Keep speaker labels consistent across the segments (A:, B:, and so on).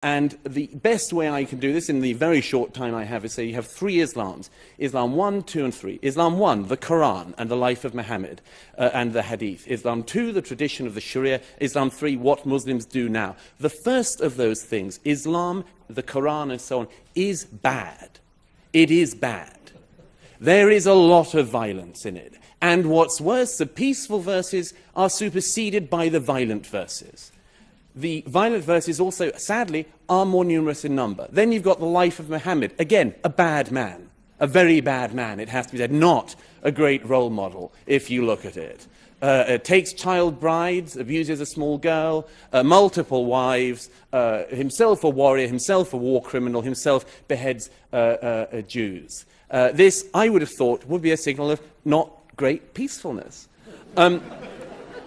A: And the best way I can do this in the very short time I have is say you have three Islams. Islam 1, 2 and 3. Islam 1, the Quran and the life of Muhammad and the Hadith. Islam 2, the tradition of the Sharia. Islam 3, what Muslims do now. The first of those things, Islam, the Quran and so on, is bad. It is bad. There is a lot of violence in it. And what's worse, the peaceful verses are superseded by the violent verses. The violent verses also, sadly, are more numerous in number. Then you've got the life of Muhammad. Again, a bad man. A very bad man, it has to be said. Not a great role model, if you look at it. Takes child brides, abuses a small girl, multiple wives, himself a warrior, himself a war criminal, himself beheads Jews. This, I would have thought, would be a signal of not great peacefulness.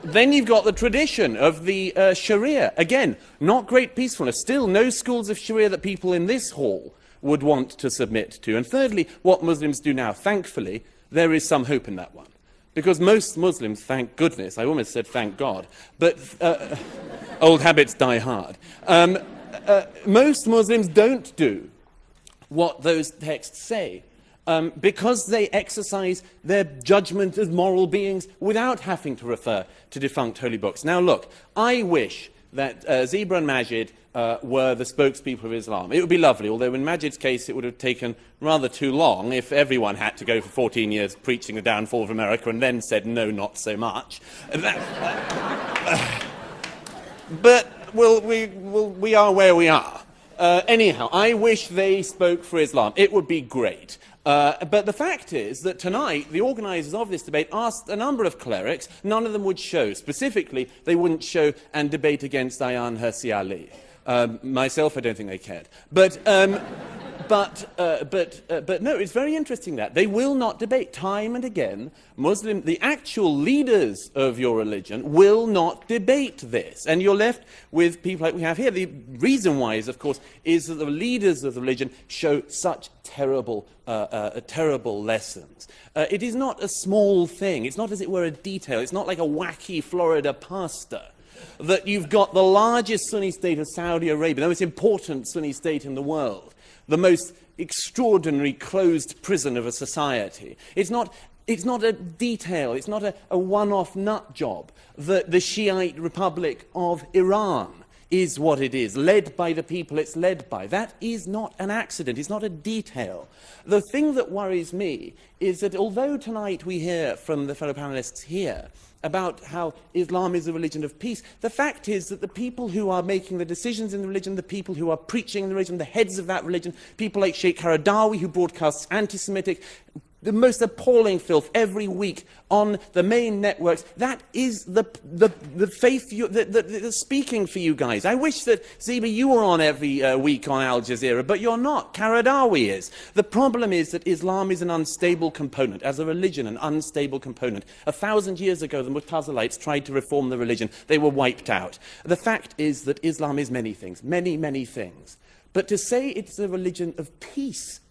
A: Then you've got the tradition of the Sharia. Again, not great peacefulness. Still, no schools of Sharia that people in this hall would want to submit to. And thirdly, what Muslims do now. Thankfully, there is some hope in that one. Because most Muslims, thank goodness, I almost said thank God, but old habits die hard. Most Muslims don't do what those texts say. Because they exercise their judgment as moral beings without having to refer to defunct holy books. Now look, I wish that Zebra and Majid were the spokespeople of Islam. It would be lovely, although in Majid's case it would have taken rather too long if everyone had to go for 14 years preaching the downfall of America and then said no, not so much. But we are where we are. Anyhow, I wish they spoke for Islam. It would be great. But the fact is that tonight, the organisers of this debate asked a number of clerics. None of them would show. Specifically, they wouldn't show and debate against Ayaan Hirsi Ali. Myself, I don't think they cared. But no, it's very interesting that they will not debate. Time and again, the actual leaders of your religion will not debate this. And you're left with people like we have here. The reason why is, of course, is that the leaders of the religion show such terrible lessons. It is not a small thing. It's not, as it were, a detail. It's not like a wacky Florida pastor. That you've got the largest Sunni state of Saudi Arabia, the most important Sunni state in the world, the most extraordinary closed prison of a society. It's not a detail, it's not a one-off nut job. The Shiite Republic of Iran is what it is, led by the people it's led by. That is not an accident, it's not a detail. The thing that worries me is that although tonight we hear from the fellow panellists here about how Islam is a religion of peace, the fact is that the people who are making the decisions in the religion, the people who are preaching the religion, the heads of that religion, people like Sheikh Qaradawi, who broadcasts anti-Semitic, the most appalling filth every week on the main networks, that is the faith that's speaking for you guys. I wish that, Zeba, you were on every week on Al Jazeera, but you're not. Qaradawi is. The problem is that Islam is an unstable component. As a religion, an unstable component. 1,000 years ago, the Mu'tazilites tried to reform the religion. They were wiped out. The fact is that Islam is many things. Many, many things. But to say it's a religion of peace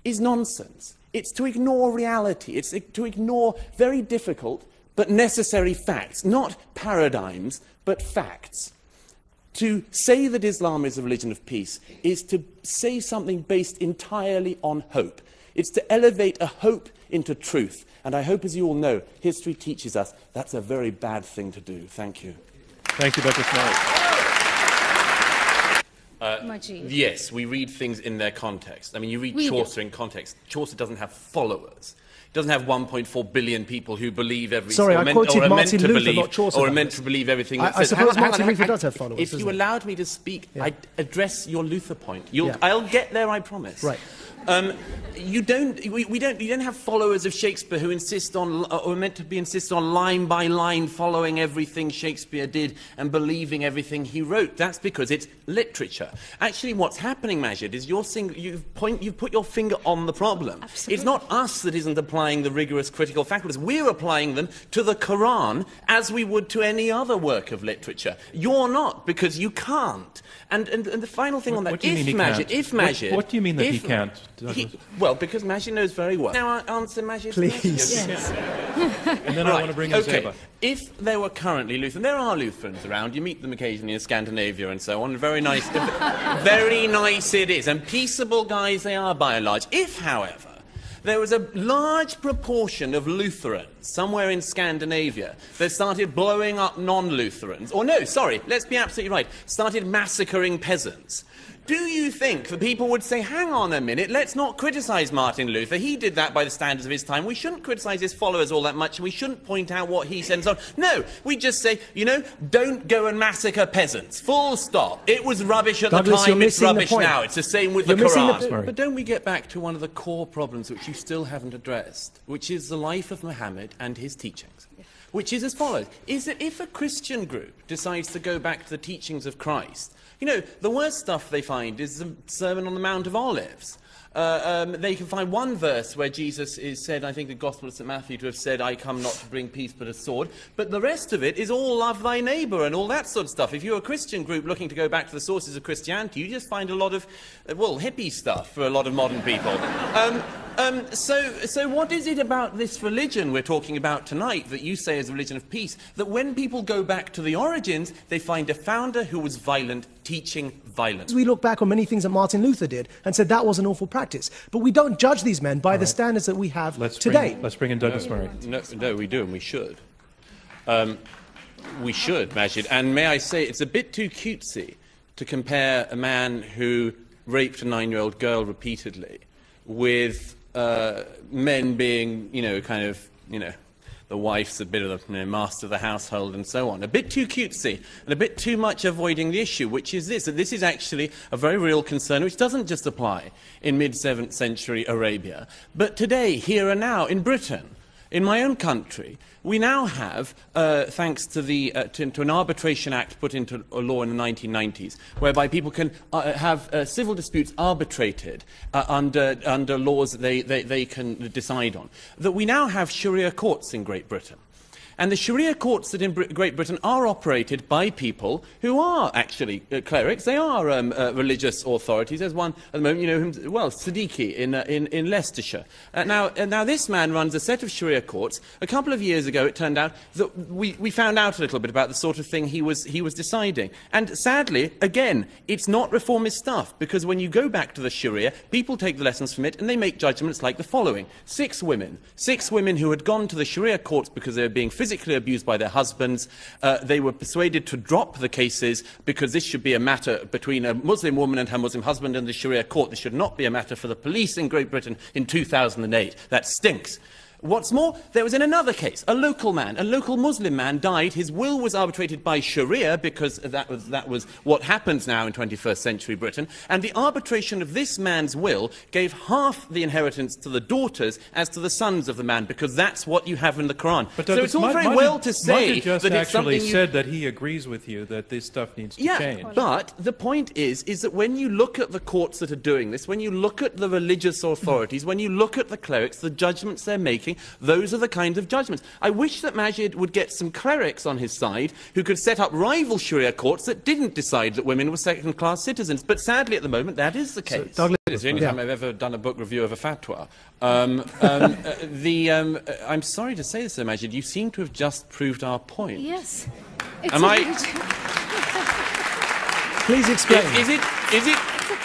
A: is nonsense. It's to ignore reality. It's to ignore very difficult but necessary facts. Not paradigms, but facts. To say that Islam is a religion of peace is to say something based entirely on hope. It's to elevate a hope into truth. And I hope, as you all know, history teaches us that's a very bad thing to do. Thank you.
B: Thank you, Dr. Smart.
A: Yes, we read things in their context. I mean, you read Chaucer in context. Chaucer doesn't have followers. He doesn't have 1.4 billion people who believe everything.
B: Sorry, I quoted Martin Luther, not Chaucer.
A: Or are meant to believe everything.
B: I suppose Martin Luther does have followers.
A: If you allowed me to speak, I'd address your Luther point.
B: Yeah.
A: I'll get there, I promise.
B: Right.
A: You don't have followers of Shakespeare who insist on, or are meant to be insist on line by line following everything Shakespeare did and believing everything he wrote. That's because it's literature. Actually, what's happening, Majid, is you've put your finger on the problem.
C: Absolutely.
A: It's not us that isn't the problem. applying the rigorous critical faculties. We're applying them to the Quran as we would to any other work of literature. You're not, because you can't. And the final thing on that, if Majid...
B: What do you mean that he can't?
A: Well, because Majid knows very well. Now answer Majid's
B: Please.
A: Yes.
B: And then I want to bring in Zeba.
A: If there were currently Lutheran, there are Lutherans around, you meet them occasionally in Scandinavia and so on, very nice, very nice it is, and peaceable guys they are by and large. If, however, there was a large proportion of Lutherans somewhere in Scandinavia that started blowing up non-Lutherans, or no, sorry, let's be absolutely right, started massacring peasants, do you think that people would say, hang on a minute, let's not criticise Martin Luther, he did that by the standards of his time, we shouldn't criticise his followers all that much, we shouldn't point out what he said and so on. No, we just say, you know, don't go and massacre peasants, full stop. It was rubbish at the time, it's rubbish now, it's the same with the Quran. But don't we get back to one of the core problems which you still haven't addressed, which is the life of Muhammad and his teachings, which is as follows, is that if a Christian group decides to go back to the teachings of Christ, you know, the worst stuff they find is the Sermon on the Mount of Olives. They can find one verse where Jesus is said, I think the Gospel of St. Matthew, to have said, I come not to bring peace but a sword. But the rest of it is all love thy neighbour and all that sort of stuff. If you're a Christian group looking to go back to the sources of Christianity, you just find a lot of, well, hippie stuff for a lot of modern people. So what is it about this religion we're talking about tonight that you say is a religion of peace, that when people go back to the origins, they find a founder who was violent, teaching violence?
B: We look back on many things that Martin Luther did and said that was an awful practice. But we don't judge these men by the standards that we have today.
C: Let's bring in Douglas Murray.
A: No, we do, and we should. We should, Majid. And may I say, it's a bit too cutesy to compare a man who raped a 9-year-old girl repeatedly with men being, you know, kind of, you know, the wife's a bit of the master of the household and so on. A bit too cutesy and a bit too much avoiding the issue, which is this, that this is actually a very real concern which doesn't just apply in mid-7th century Arabia, but today, here and now, in Britain, in my own country. We now have, thanks to, to an arbitration act put into a law in the 1990s, whereby people can have civil disputes arbitrated under laws that they can decide on, that we now have Sharia courts in Great Britain. And the Sharia courts that in Great Britain are operated by people who are actually clerics. They are religious authorities. There's one at the moment, you know, whom, well, Siddiqui in Leicestershire. Now this man runs a set of Sharia courts. A couple of years ago, it turned out that we found out a little bit about the sort of thing he was deciding. And sadly, again, it's not reformist stuff, because when you go back to the Sharia, people take the lessons from it and they make judgments like the following. Six women who had gone to the Sharia courts because they were being physically abused by their husbands. They were persuaded to drop the cases because this should be a matter between a Muslim woman and her Muslim husband and the Sharia court. This should not be a matter for the police in Great Britain in 2008. That stinks. What's more, there was in another case, a local Muslim man died. His will was arbitrated by Sharia because that was what happens now in 21st century Britain. And the arbitration of this man's will gave half the inheritance to the daughters as to the sons of the man, because that's what you have in the Quran.
C: But
A: so it's all very well to say
C: just
A: that it's something
C: said that he agrees with you that this stuff needs to change.
A: But the point is that when you look at the courts that are doing this, when you look at the religious authorities, when you look at the clerics, the judgments they're making, those are the kinds of judgments. I wish that Majid would get some clerics on his side who could set up rival Sharia courts that didn't decide that women were second-class citizens. But sadly, at the moment, that is the case.
B: So, Douglas,
A: it's the only time I've ever done a book review of a fatwa. I'm sorry to say this, Sir Majid, you seem to have just proved our point.
D: Yes.
B: Please explain.
A: Is it?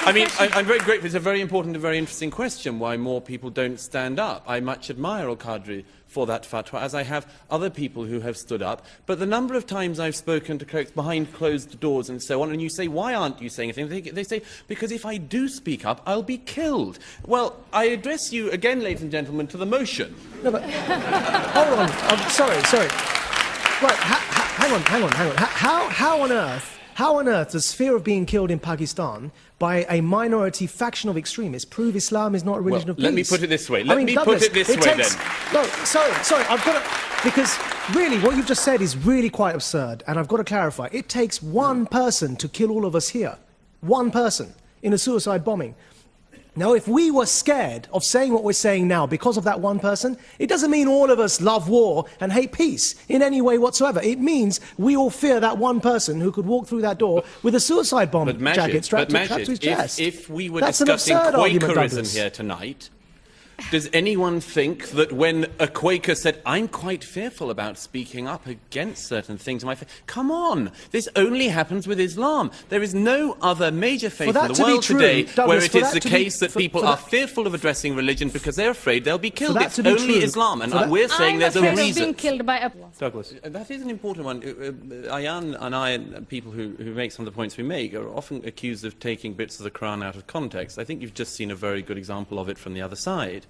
A: I mean, I'm very grateful. It's a very important and very interesting question, why more people don't stand up. I much admire Al-Qadri for that fatwa, as I have other people who have stood up. But the number of times I've spoken to clerics behind closed doors and so on, and you say, why aren't you saying anything? They say, because if I do speak up, I'll be killed. Well, I address you again, ladies and gentlemen, to the motion.
B: No, but hold on. Sorry. Right, hang on. How on earth does fear of being killed in Pakistan by a minority faction of extremists prove Islam is not a religion of peace?
A: Let me put it this way. Let me put it this way, then.
B: No, sorry, I've got to... Because really, what you've just said is really quite absurd, and I've got to clarify. It takes one person to kill all of us here. One person in a suicide bombing. Now, if we were scared of saying what we're saying now because of that one person, it doesn't mean all of us love war and hate peace in any way whatsoever. It means we all fear that one person who could walk through that door with a suicide bomb jacket strapped to his chest.
A: If we were
B: That's
A: discussing
B: argument,
A: Quakerism here tonight, does anyone think that when a Quaker said, I'm quite fearful about speaking up against certain things in my faith, come on, this only happens with Islam. There is no other major faith in the world today where it is the case that people are fearful of addressing religion because they're afraid they'll be killed. It's only Islam, and we're saying there's a reason.
D: Being killed by a...
C: Douglas.
A: That is an important one. Ayan and I and people who make some of the points we make are often accused of taking bits of the Quran out of context. I think you've just seen a very good example of it from the other side.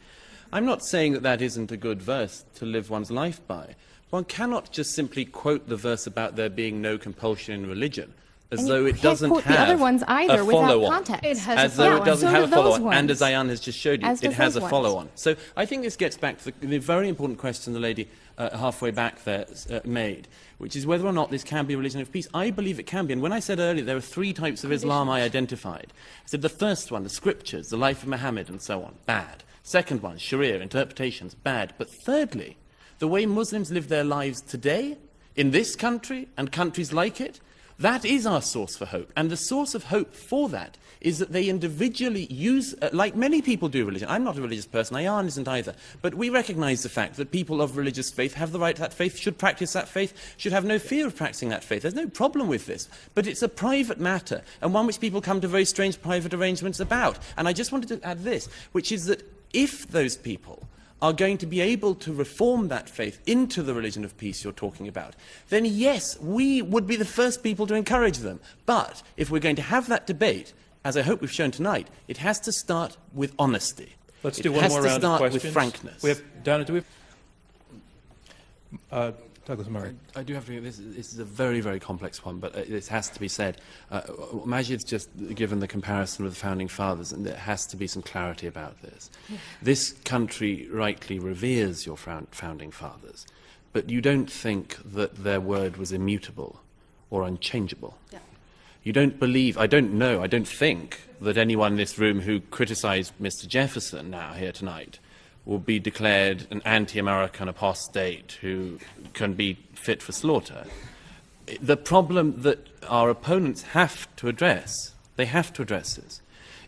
A: I'm not saying that that isn't a good verse to live one's life by. One cannot just simply quote the verse about there being no compulsion in religion as though it doesn't have
D: the other ones either
A: a
D: without
A: follow-on.
D: context. It has
A: as though it doesn't have a follow-on. And
D: as
A: as Ayan has just showed you, it has a follow-on. So I think this gets back to the very important question the lady halfway back there made, which is whether or not this can be a religion of peace. I believe it can be. And when I said earlier there are three types of Islam I identified, I said the first one, the scriptures, the life of Muhammad and so on, bad. Second one, Sharia, interpretations, bad. But thirdly, the way Muslims live their lives today, in this country and countries like it, that is our source for hope. And the source of hope for that is that they individually use, like many people do religion. I'm not a religious person, Ayan isn't either. But we recognise the fact that people of religious faith have the right to that faith, should practice that faith, should have no fear of practicing that faith. There's no problem with this. But it's a private matter, and one which people come to very strange private arrangements about. And I just wanted to add this, which is that if those people are going to be able to reform that faith into the religion of peace you're talking about, then yes, we would be the first people to encourage them. But if we're going to have that debate, as I hope we've shown tonight, it has to start with honesty.
C: Let's do one more round of questions. It has to start with
A: frankness.
C: We have, Donna, do we have... Douglas Murray.
A: I do have to. This is a very, very complex one, but this has to be said. Majid's just given the comparison with the Founding Fathers, and there has to be some clarity about this. This country rightly reveres your Founding Fathers, but you don't think that their word was immutable or unchangeable. Yeah. You don't believe, I don't know, I don't think that anyone in this room who criticised Mr. Jefferson now here tonight will be declared an anti-American apostate who can be fit for slaughter. The problem that our opponents have to address, they have to address this,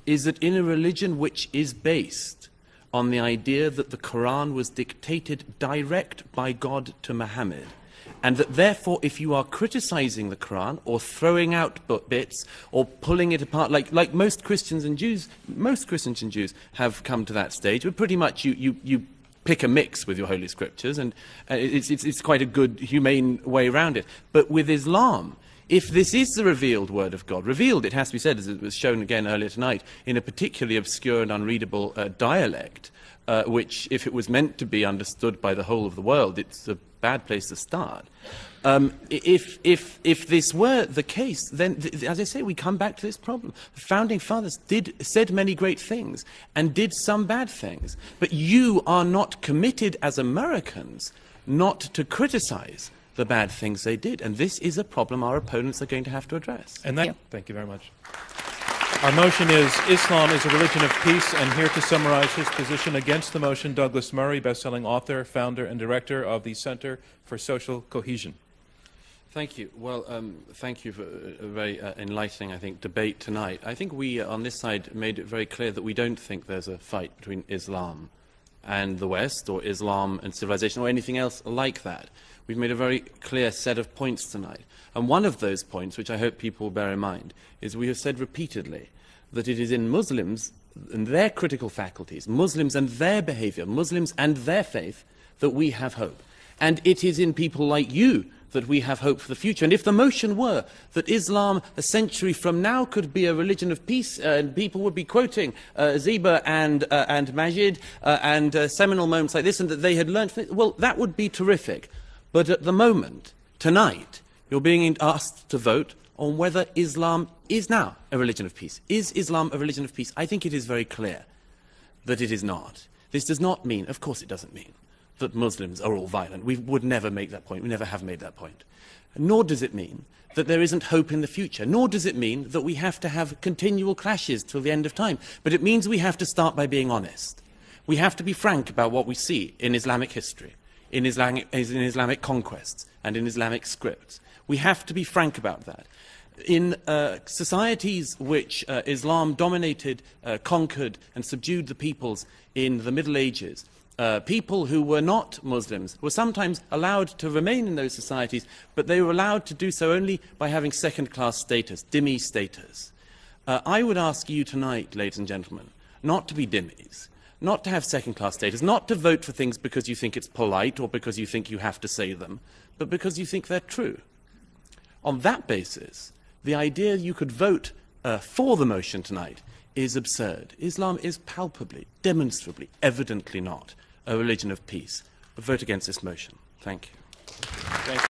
A: is that in a religion which is based on the idea that the Quran was dictated direct by God to Muhammad, and that therefore if you are criticizing the Quran or throwing out bits or pulling it apart, like most Christians and Jews have come to that stage, but pretty much you pick a mix with your holy scriptures, and it's quite a good, humane way around it. But with Islam, if this is the revealed word of God, revealed, it has to be said, as it was shown again earlier tonight, in a particularly obscure and unreadable dialect, which, if it was meant to be understood by the whole of the world, it's a bad place to start. If this were the case, then, as I say, we come back to this problem. The Founding Fathers said many great things and did some bad things, but you are not committed as Americans not to criticize the bad things they did, and this is a problem our opponents are going to have to address.
C: And thank you very much. Our motion is Islam is a religion of peace, and here to summarize his position against the motion, Douglas Murray, best-selling author, founder, and director of the Center for Social Cohesion.
A: Thank you. Well, thank you for a very enlightening, I think, debate tonight. I think we, on this side, made it very clear that we don't think there's a fight between Islam and the West, or Islam and civilization, or anything else like that. We've made a very clear set of points tonight. And one of those points, which I hope people will bear in mind, is we have said repeatedly that it is in Muslims and their critical faculties, Muslims and their behavior, Muslims and their faith, that we have hope. And it is in people like you that we have hope for the future. And if the motion were that Islam a century from now could be a religion of peace, and people would be quoting Ziba and Majid and seminal moments like this, and that they had learned from it, well, that would be terrific. But at the moment, tonight, you're being asked to vote on whether Islam is now a religion of peace. Is Islam a religion of peace? I think it is very clear that it is not. This does not mean, of course it doesn't mean, that Muslims are all violent. We would never make that point. We never have made that point. Nor does it mean that there isn't hope in the future. Nor does it mean that we have to have continual clashes till the end of time. But it means we have to start by being honest. We have to be frank about what we see in Islamic history, in Islamic conquests, and in Islamic scripts. We have to be frank about that. In societies which Islam dominated, conquered, and subdued the peoples in the Middle Ages, people who were not Muslims were sometimes allowed to remain in those societies, but they were allowed to do so only by having second-class status, dhimmi status. I would ask you tonight, ladies and gentlemen, not to be dhimmis, not to have second-class status, not to vote for things because you think it's polite or because you think you have to say them, but because you think they're true. On that basis, the idea you could vote for the motion tonight is absurd. Islam is palpably, demonstrably, evidently not a religion of peace. Vote against this motion. Thank you.